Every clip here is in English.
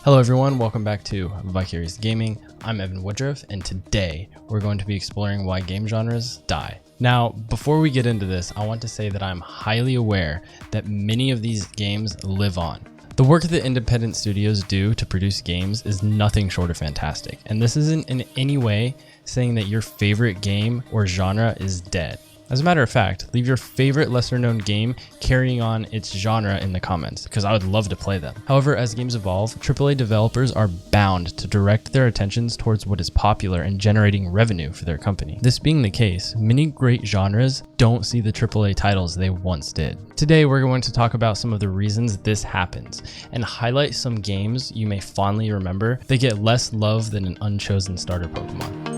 Hello everyone, welcome back to Vicarious Gaming. I'm Evan Woodruff, and today we're going to be exploring why game genres die. Now, before we get into this, I want to say that I'm highly aware that many of these games live on. The work that independent studios do to produce games is nothing short of fantastic, and this isn't in any way saying that your favorite game or genre is dead. As a matter of fact, leave your favorite lesser known game carrying on its genre in the comments, because I would love to play them. However, as games evolve, AAA developers are bound to direct their attentions towards what is popular and generating revenue for their company. This being the case, many great genres don't see the AAA titles they once did. Today, we're going to talk about some of the reasons this happens and highlight some games you may fondly remember that get less love than an unchosen starter Pokemon.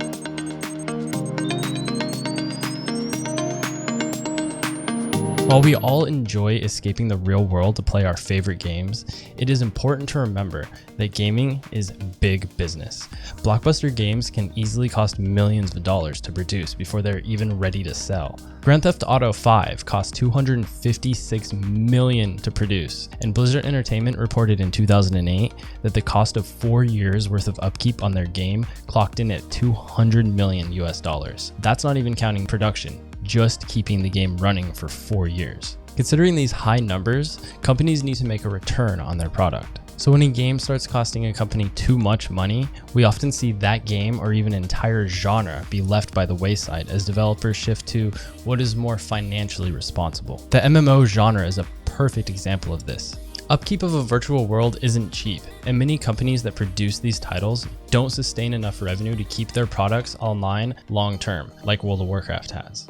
While we all enjoy escaping the real world to play our favorite games, it is important to remember that gaming is big business. Blockbuster games can easily cost millions of dollars to produce before they're even ready to sell. Grand Theft Auto 5 cost $256 million to produce, and Blizzard Entertainment reported in 2008 that the cost of 4 years worth of upkeep on their game clocked in at $200 million US. That's not even counting production, just keeping the game running for 4 years. Considering these high numbers, companies need to make a return on their product. So when a game starts costing a company too much money, we often see that game or even entire genre be left by the wayside as developers shift to what is more financially responsible. The MMO genre is a perfect example of this. Upkeep of a virtual world isn't cheap, and many companies that produce these titles don't sustain enough revenue to keep their products online long term, like World of Warcraft has.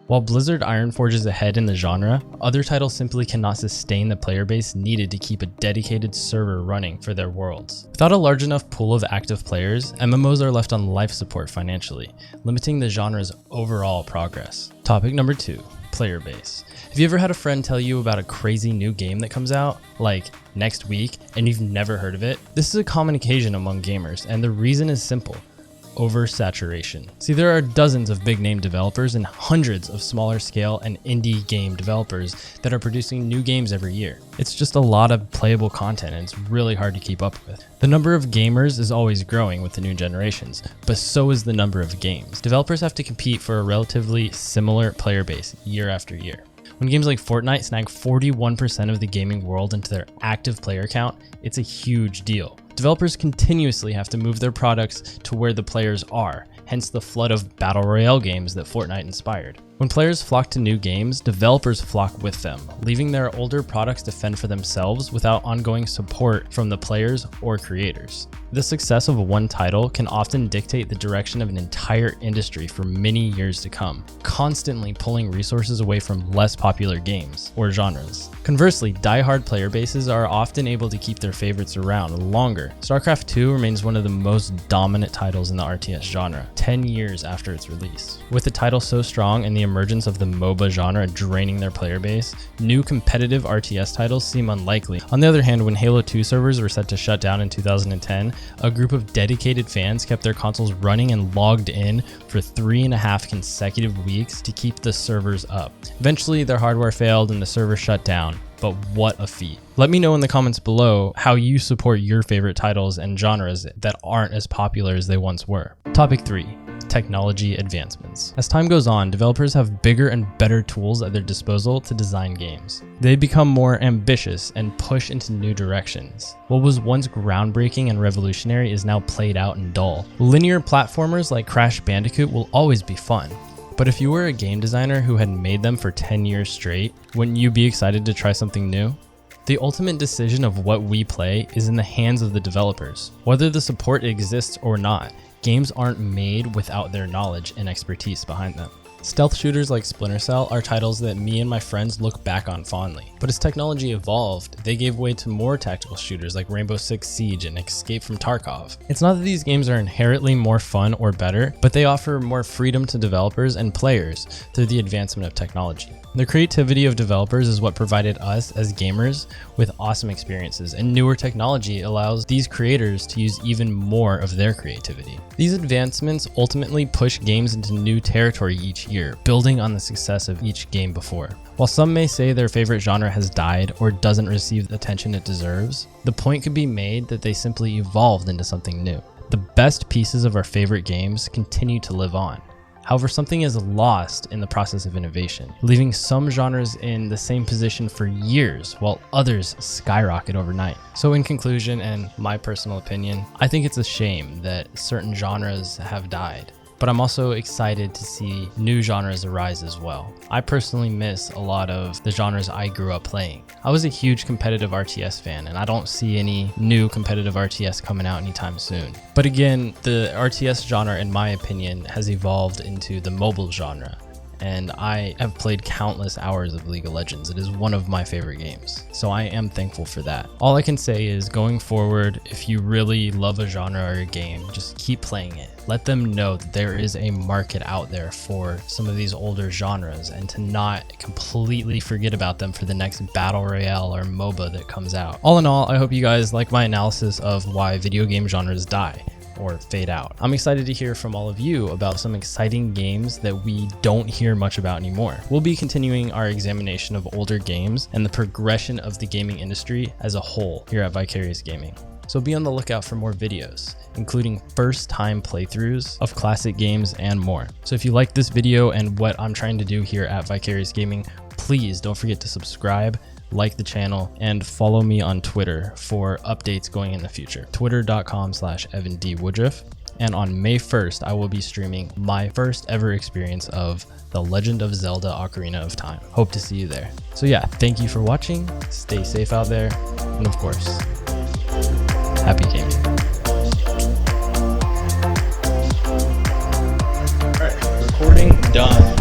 While Blizzard Ironforge is ahead in the genre, other titles simply cannot sustain the player base needed to keep a dedicated server running for their worlds. Without a large enough pool of active players, MMOs are left on life support financially, limiting the genre's overall progress. Topic number 2, player base. Have you ever had a friend tell you about a crazy new game that comes out, like next week, and you've never heard of it? This is a common occasion among gamers, and the reason is simple: oversaturation. See, there are dozens of big name developers and hundreds of smaller scale and indie game developers that are producing new games every year. It's just a lot of playable content, and it's really hard to keep up with. The number of gamers is always growing with the new generations, but so is the number of games. Developers have to compete for a relatively similar player base year after year. When games like Fortnite snag 41% of the gaming world into their active player count, it's a huge deal. Developers continuously have to move their products to where the players are, hence the flood of battle royale games that Fortnite inspired. When players flock to new games, developers flock with them, leaving their older products to fend for themselves without ongoing support from the players or creators. The success of one title can often dictate the direction of an entire industry for many years to come, constantly pulling resources away from less popular games or genres. Conversely, die-hard player bases are often able to keep their favorites around longer. StarCraft 2 remains one of the most dominant titles in the RTS genre, 10 years after its release. With the title so strong and the emergence of the MOBA genre draining their player base, new competitive RTS titles seem unlikely. On the other hand, when Halo 2 servers were set to shut down in 2010, a group of dedicated fans kept their consoles running and logged in for 3.5 consecutive weeks to keep the servers up. Eventually, their hardware failed and the server shut down. But what a feat. Let me know in the comments below how you support your favorite titles and genres that aren't as popular as they once were. Topic 3. Technology advancements. As time goes on, developers have bigger and better tools at their disposal to design games. They become more ambitious and push into new directions. What was once groundbreaking and revolutionary is now played out and dull. Linear platformers like Crash Bandicoot will always be fun. But if you were a game designer who had made them for 10 years straight, wouldn't you be excited to try something new? The ultimate decision of what we play is in the hands of the developers. Whether the support exists or not, games aren't made without their knowledge and expertise behind them. Stealth shooters like Splinter Cell are titles that me and my friends look back on fondly. But as technology evolved, they gave way to more tactical shooters like Rainbow Six Siege and Escape from Tarkov. It's not that these games are inherently more fun or better, but they offer more freedom to developers and players through the advancement of technology. The creativity of developers is what provided us as gamers with awesome experiences, and newer technology allows these creators to use even more of their creativity. These advancements ultimately push games into new territory each year, building on the success of each game before. While some may say their favorite genre has died or doesn't receive the attention it deserves, the point could be made that they simply evolved into something new. The best pieces of our favorite games continue to live on. However, something is lost in the process of innovation, leaving some genres in the same position for years while others skyrocket overnight. So in conclusion, and my personal opinion, I think it's a shame that certain genres have died. But I'm also excited to see new genres arise as well. I personally miss a lot of the genres I grew up playing. I was a huge competitive RTS fan, and I don't see any new competitive RTS coming out anytime soon. But again, the RTS genre, in my opinion, has evolved into the mobile genre. And I have played countless hours of League of Legends. It is one of my favorite games, so I am thankful for that. All I can say is, going forward, if you really love a genre or a game, just keep playing it. Let them know that there is a market out there for some of these older genres, and to not completely forget about them for the next battle royale or MOBA that comes out. All in all, I hope you guys like my analysis of why video game genres die or fade out. I'm excited to hear from all of you about some exciting games that we don't hear much about anymore. We'll be continuing our examination of older games and the progression of the gaming industry as a whole here at Vicarious Gaming. So be on the lookout for more videos, including first-time playthroughs of classic games and more. So if you like this video and what I'm trying to do here at Vicarious Gaming, please don't forget to subscribe, like the channel, and follow me on Twitter for updates going in the future. Twitter.com/Evan Woodruff. And on May 1st, I will be streaming my first ever experience of the Legend of Zelda Ocarina of Time. Hope to see you there. So yeah, thank you for watching. Stay safe out there. And of course, happy gaming. All right, recording done.